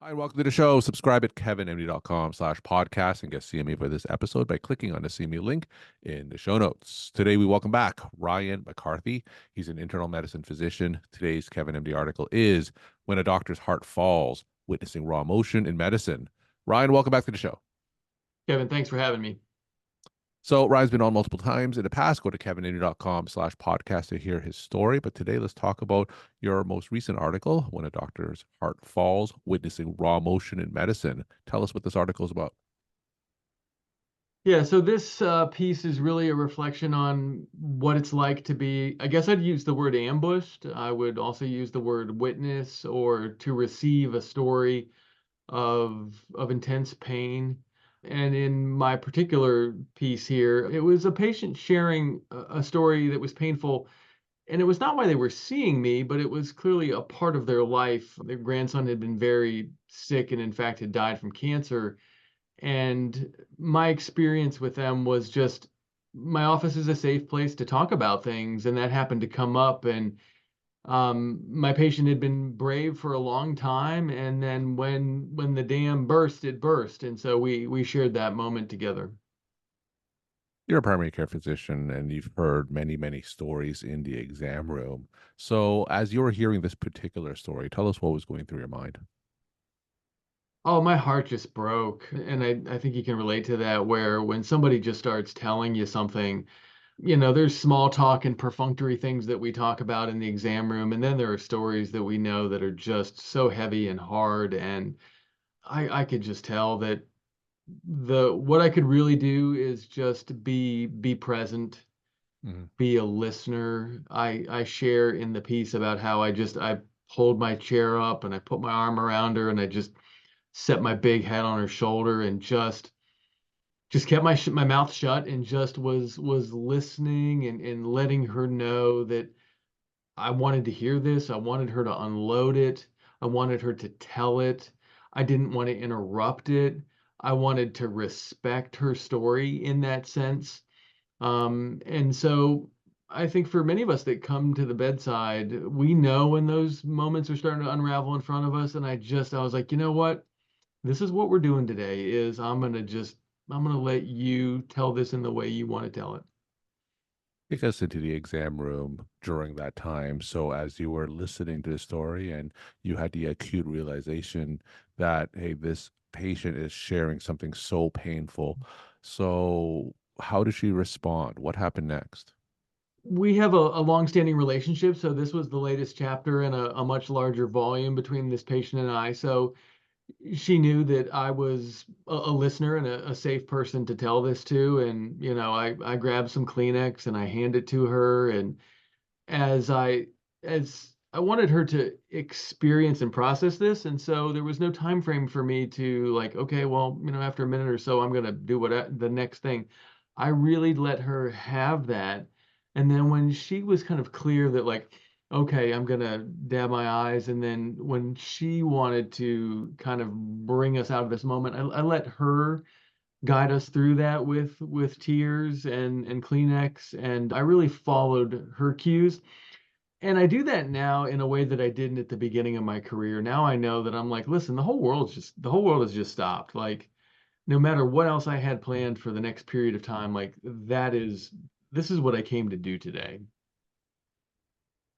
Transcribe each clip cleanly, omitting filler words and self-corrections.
Hi, and welcome to the show. Subscribe at kevinmd.com/podcast and get CME for this episode by clicking on the CME link in the show notes. Today, we welcome back Ryan McCarthy. He's an internal medicine physician. Today's Kevin MD article is When a Doctor's Heart Falls, Witnessing Raw Emotion in Medicine. Ryan, welcome back to the show. Kevin, thanks for having me. So Ryan's been on multiple times in the past. Go to kevinmd.com/podcast to hear his story. But today, let's talk about your most recent article, When a Doctor's Heart Falls, Witnessing Raw Emotion in Medicine. Tell us what this article is about. Yeah, so this piece is really a reflection on what it's like to be, I guess I'd use the word ambushed. I would also use the word witness or to receive a story of intense pain. And in my particular piece here, it was a patient sharing a story that was painful. And it was not why they were seeing me, but it was clearly a part of their life. Their grandson had been very sick and, in fact, had died from cancer. And my experience with them was just my office is a safe place to talk about things. And that happened to come up. And my patient had been brave for a long time. And then when the dam burst, it burst. And so we shared that moment together. You're a primary care physician and you've heard many, many stories in the exam room. So, as you were hearing this particular story, tell us what was going through your mind. Oh, my heart just broke. And I think you can relate to that, where when somebody just starts telling you something, there's small talk and perfunctory things that we talk about in the exam room. And then there are stories that we know that are just so heavy and hard. And I could just tell that what I could really do is just be present, Mhm. be a listener. I share in the piece about how I pulled my chair up and I put my arm around her and I just set my big head on her shoulder and just kept my mouth shut and just was listening and letting her know that I wanted to hear this. I wanted her to unload it. I wanted her to tell it. I didn't want to interrupt it. I wanted to respect her story in that sense. And so I think for many of us that come to the bedside, we know when those moments are starting to unravel in front of us. And I was like, you know what? This is what we're doing today is I'm gonna let you tell this in the way you want to tell it. Take us into the exam room during that time. So, as you were listening to the story and you had the acute realization that, hey, this patient is sharing something so painful. So, how did she respond? What happened next? We have a long-standing relationship, so this was the latest chapter in a much larger volume between this patient and I. So she knew that I was a listener and a safe person to tell this to. And, I grabbed some Kleenex and I hand it to her. And as I as I wanted her to experience and process this, and so there was no time frame for me to like, okay, well, after a minute or so, I'm gonna do the next thing. I really let her have that, and then when she was kind of clear that like, okay, I'm gonna dab my eyes, and then when she wanted to kind of bring us out of this moment, I let her guide us through that with tears and Kleenex, and I really followed her cues. And I do that now in a way that I didn't at the beginning of my career. Now I know that I'm like, listen, the whole world has just stopped. Like, no matter what else I had planned for the next period of time, like this is what I came to do today.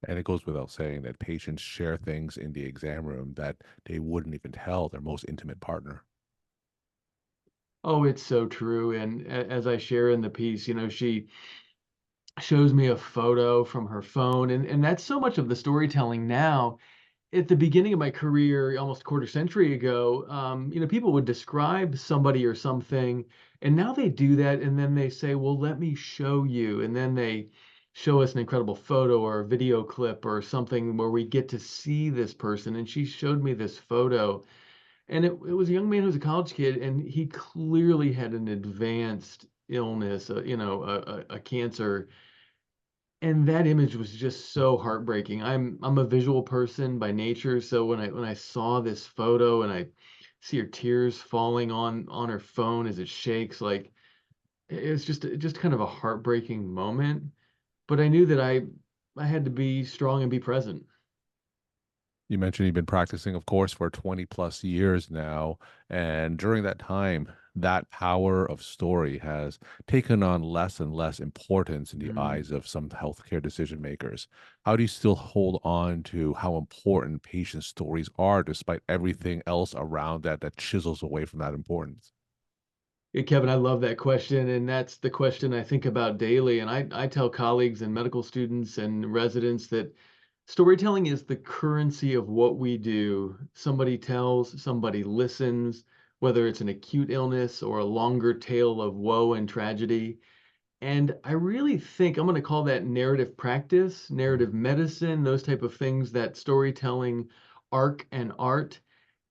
And it goes without saying that patients share things in the exam room that they wouldn't even tell their most intimate partner. Oh, it's so true. And as I share in the piece, she shows me a photo from her phone, and that's so much of the storytelling now. At the beginning of my career, almost a quarter century ago, people would describe somebody or something, and now they do that, and then they say, "Well, let me show you," and then they show us an incredible photo or a video clip or something where we get to see this person. And she showed me this photo, and it was a young man who was a college kid, and he clearly had an advanced illness, a cancer, and that image was just so heartbreaking. I'm a visual person by nature, so when I saw this photo and I see her tears falling on her phone as it shakes, like it was just kind of a heartbreaking moment. But I knew that I had to be strong and be present. You mentioned you've been practicing, of course, for 20 plus years now. And during that time, that power of story has taken on less and less importance in the Mm. eyes of some healthcare decision makers. How do you still hold on to how important patient stories are despite everything else around that chisels away from that importance? Yeah, Kevin, I love that question. And that's the question I think about daily. And I tell colleagues and medical students and residents that storytelling is the currency of what we do. Somebody tells, somebody listens, whether it's an acute illness or a longer tale of woe and tragedy. And I really think I'm going to call that narrative practice, Mhm. narrative medicine, those type of things, that storytelling arc and art.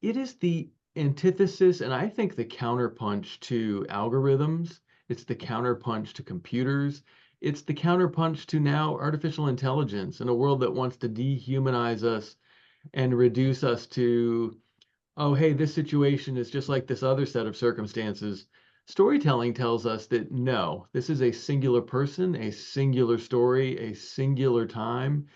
It is the antithesis and I think the counterpunch to algorithms. It's the counterpunch to computers. It's the counterpunch to now artificial intelligence in a world that wants to dehumanize us and reduce us to, oh, hey, this situation is just like this other set of circumstances. Storytelling tells us that no, this is a singular person, a singular story, a singular time.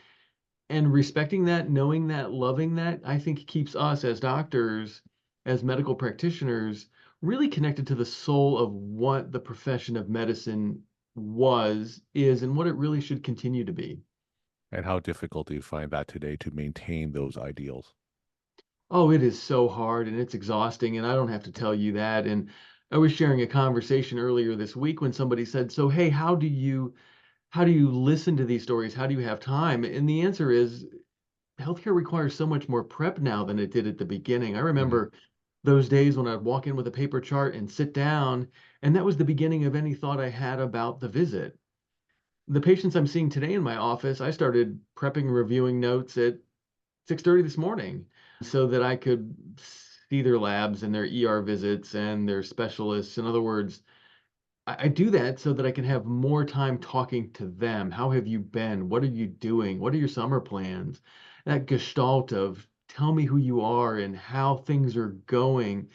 And respecting that, knowing that, loving that, I think keeps us as doctors, as medical practitioners, really connected to the soul of what the profession of medicine was, is, and what it really should continue to be. And how difficult do you find that today to maintain those ideals? Oh, it is so hard and it's exhausting, and I don't have to tell you that. And I was sharing a conversation earlier this week when somebody said, "So, hey, how do you listen to these stories? How do you have time?" And the answer is healthcare requires so much more prep now than it did at the beginning. I Mhm. remember those days when I'd walk in with a paper chart and sit down, and that was the beginning of any thought I had about the visit. The patients I'm seeing today in my office, I started prepping and reviewing notes at 6:30 this morning so that I could see their labs and their ER visits and their specialists. In other words, I do that so that I can have more time talking to them. How have you been? What are you doing? What are your summer plans? That gestalt of tell me who you are and how things are going.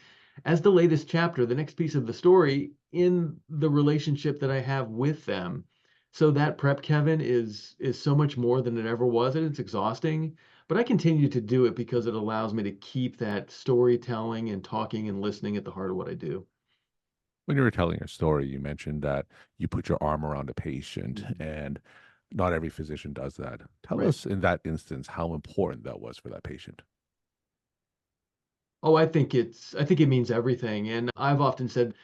As the latest chapter, the next piece of the story in the relationship that I have with them. So that prep, Kevin, is so much more than it ever was, and it's exhausting. But I continue to do it because it allows me to keep that storytelling and talking and listening at the heart of what I do. When you were telling your story, you mentioned that you put your arm around a patient, Mhm. and not every physician does that. Tell Right. us in that instance how important that was for that patient. Oh, I think it means everything. And I've often said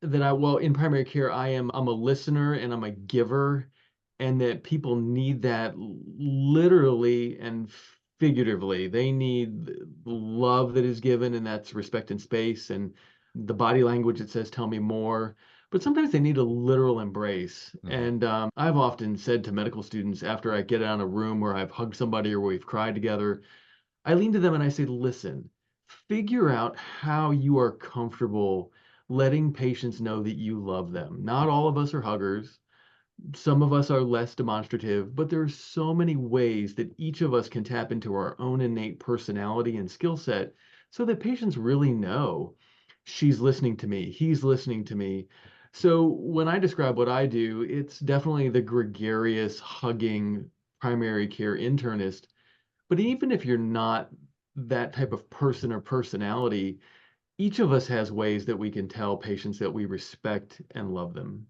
that well, in primary care, I'm a listener and I'm a giver, and that people need that literally and figuratively. They need the love that is given, and that's respect and space, and the body language that says, tell me more. But sometimes they need a literal embrace. Mhm. And I've often said to medical students after I get out of a room where I've hugged somebody or we've cried together, I lean to them and I say, listen, figure out how you are comfortable letting patients know that you love them. Not all of us are huggers. Some of us are less demonstrative, but there are so many ways that each of us can tap into our own innate personality and skill set so that patients really know she's listening to me, he's listening to me. So when I describe what I do, it's definitely the gregarious, hugging primary care internist, but even if you're not that type of person or personality, each of us has ways that we can tell patients that we respect and love them.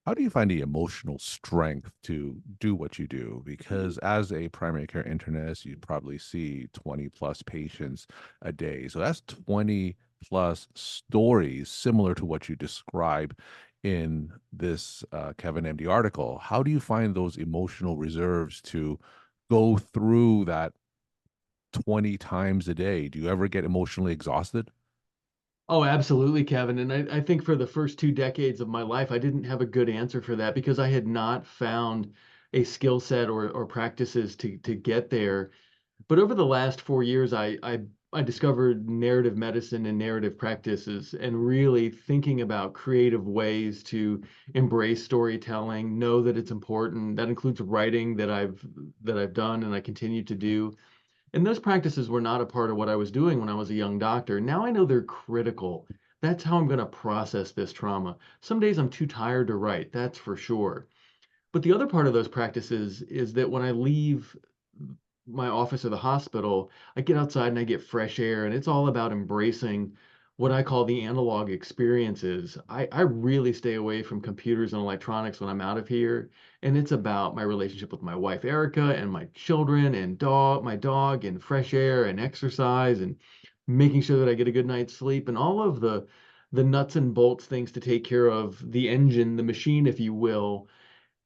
How do you find the emotional strength to do what you do? Because as a primary care internist, you probably see 20 plus patients a day. So that's 20 plus stories similar to what you describe in this Kevin MD article. How do you find those emotional reserves to go through that 20 times a day? Do you ever get emotionally exhausted? Oh, absolutely, Kevin. And I think for the first 2 decades of my life, I didn't have a good answer for that because I had not found a skill set or practices to get there. But over the last 4 years, I discovered narrative medicine and narrative practices and really thinking about creative ways to embrace storytelling, know that it's important. That includes writing that I've done and I continue to do. And those practices were not a part of what I was doing when I was a young doctor. Now I know they're critical. That's how I'm going to process this trauma. Some days I'm too tired to write, that's for sure. But the other part of those practices is that when I leave my office or the hospital, I get outside and I get fresh air, and it's all about embracing what I call the analog experiences. I really stay away from computers and electronics when I'm out of here. And it's about my relationship with my wife, Erica, and my children and my dog, and fresh air and exercise and making sure that I get a good night's sleep and all of the nuts and bolts things to take care of the engine, the machine, if you will.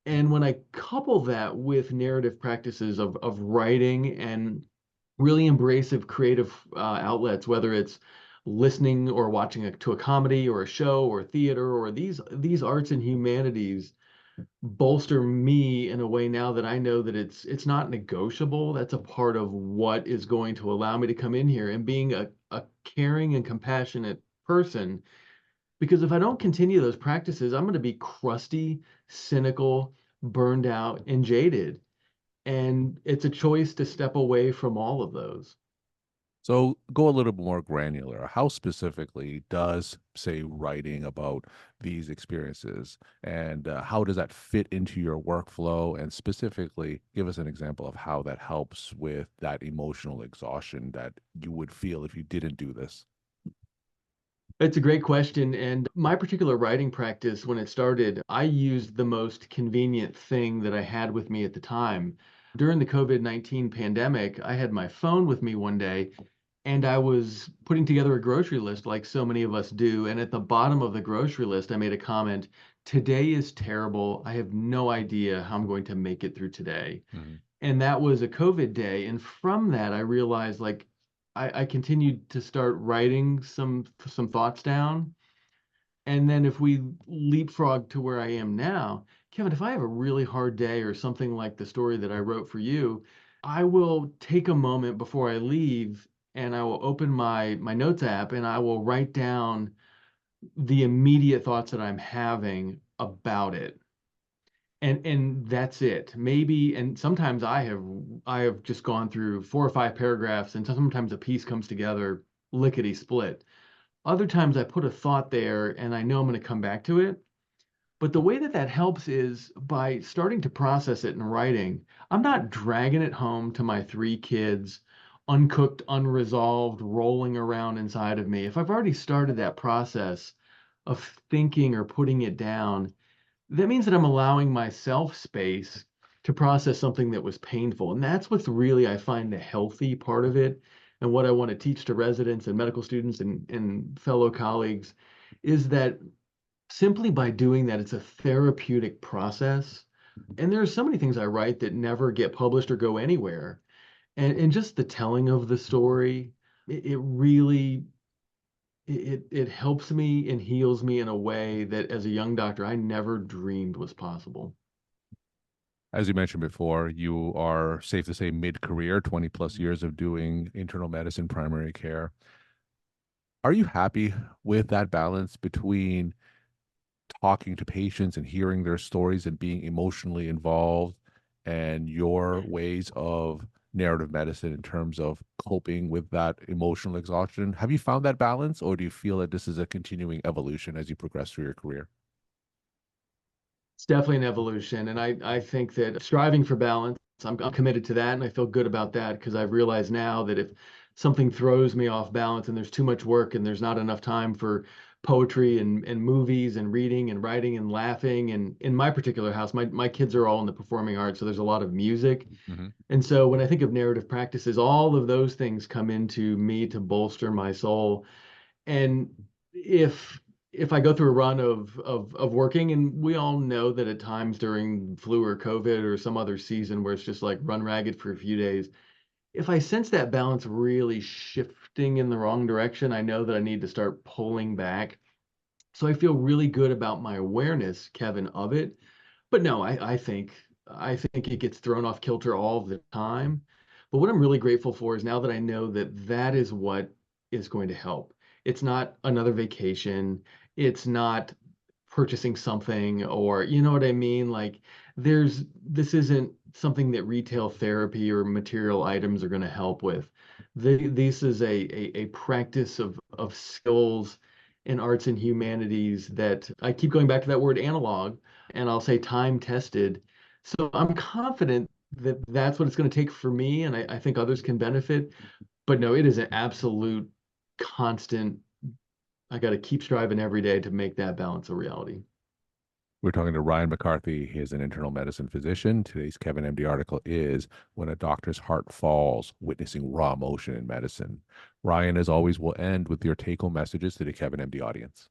And when I couple that with narrative practices of writing and really embracive creative outlets, whether it's listening or watching to a comedy or a show or theater or these arts and humanities bolster me in a way now that I know that it's not negotiable. That's a part of what is going to allow me to come in here and being a caring and compassionate person, because if I don't continue those practices, I'm going to be crusty, cynical, burned out, and jaded. And it's a choice to step away from all of those. So go a little bit more granular. How specifically does, say, writing about these experiences and how does that fit into your workflow? And specifically, give us an example of how that helps with that emotional exhaustion that you would feel if you didn't do this. It's a great question. And my particular writing practice, when it started, I used the most convenient thing that I had with me at the time. During the COVID-19 pandemic, I had my phone with me one day and I was putting together a grocery list like so many of us do. And at the bottom of the grocery list, I made a comment: "Today is terrible. I have no idea how I'm going to make it through today." Mhm. And that was a COVID day. And from that, I realized like I continued to start writing some thoughts down. And then if we leapfrog to where I am now, Kevin, if I have a really hard day or something like the story that I wrote for you, I will take a moment before I leave and I will open my notes app and I will write down the immediate thoughts that I'm having about it. And that's it. Maybe, and sometimes I have just gone through 4 or 5 paragraphs, and sometimes a piece comes together lickety split. Other times I put a thought there and I know I'm going to come back to it. But the way that that helps is by starting to process it in writing. I'm not dragging it home to my 3 kids, uncooked, unresolved, rolling around inside of me. If I've already started that process of thinking or putting it down, that means that I'm allowing myself space to process something that was painful. And that's what's really, I find, the healthy part of it. And what I want to teach to residents and medical students and fellow colleagues is that simply by doing that, it's a therapeutic process. And there are so many things I write that never get published or go anywhere. And just the telling of the story, it really it helps me and heals me in a way that as a young doctor I never dreamed was possible. As you mentioned before, you are safe to say mid-career, 20 plus years of doing internal medicine, primary care. Are you happy with that balance between talking to patients and hearing their stories and being emotionally involved and your ways of narrative medicine in terms of coping with that emotional exhaustion? Have you found that balance, or do you feel that this is a continuing evolution as you progress through your career? It's definitely an evolution, and I think that striving for balance, I'm committed to that, and I feel good about that because I've realized now that if something throws me off balance and there's too much work and there's not enough time for poetry and movies and reading and writing and laughing, and in my particular house, my kids are all in the performing arts, so there's a lot of music. Hmm. And so when I think of narrative practices, all of those things come into me to bolster my soul. And if if I go through a run of working, and we all know that at times during flu or COVID or some other season where it's just like run ragged for a few days, if I sense that balance really shifting in the wrong direction, I know that I need to start pulling back. So I feel really good about my awareness, Kevin, of it. But no, I think it gets thrown off kilter all the time. But what I'm really grateful for is now that I know that that is what is going to help. It's not another vacation. It's not purchasing something, or you know what I mean? Like this isn't something that retail therapy or material items are going to help with. This is a practice of skills in arts and humanities that I keep going back to that word analog, and I'll say time tested. So I'm confident that's what it's going to take for me, and I think others can benefit. But no, it is an absolute constant. I got to keep striving every day to make that balance a reality. We're talking to Ryan McCarthy. He is an internal medicine physician. Today's Kevin MD article is When a Doctor's Heart Falls, Witnessing Raw Emotion in Medicine. Ryan, as always, will end with your take home messages to the Kevin MD audience.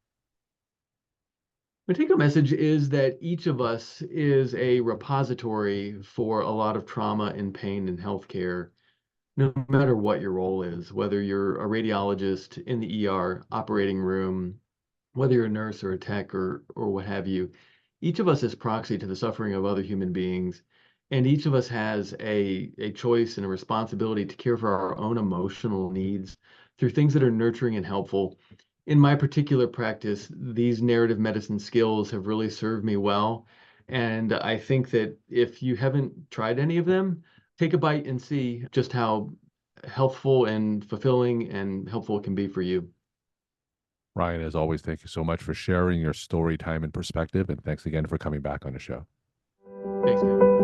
My take-home message is that each of us is a repository for a lot of trauma and pain in healthcare, no matter what your role is, whether you're a radiologist in the ER, operating room, whether you're a nurse or a tech or what have you. Each of us is proxy to the suffering of other human beings, and each of us has a choice and a responsibility to care for our own emotional needs through things that are nurturing and helpful. In my particular practice, these narrative medicine skills have really served me well. And I think that if you haven't tried any of them, take a bite and see just how healthful and fulfilling and helpful it can be for you. Ryan, as always, thank you so much for sharing your story, time, and perspective. And thanks again for coming back on the show. Thanks, Kevin.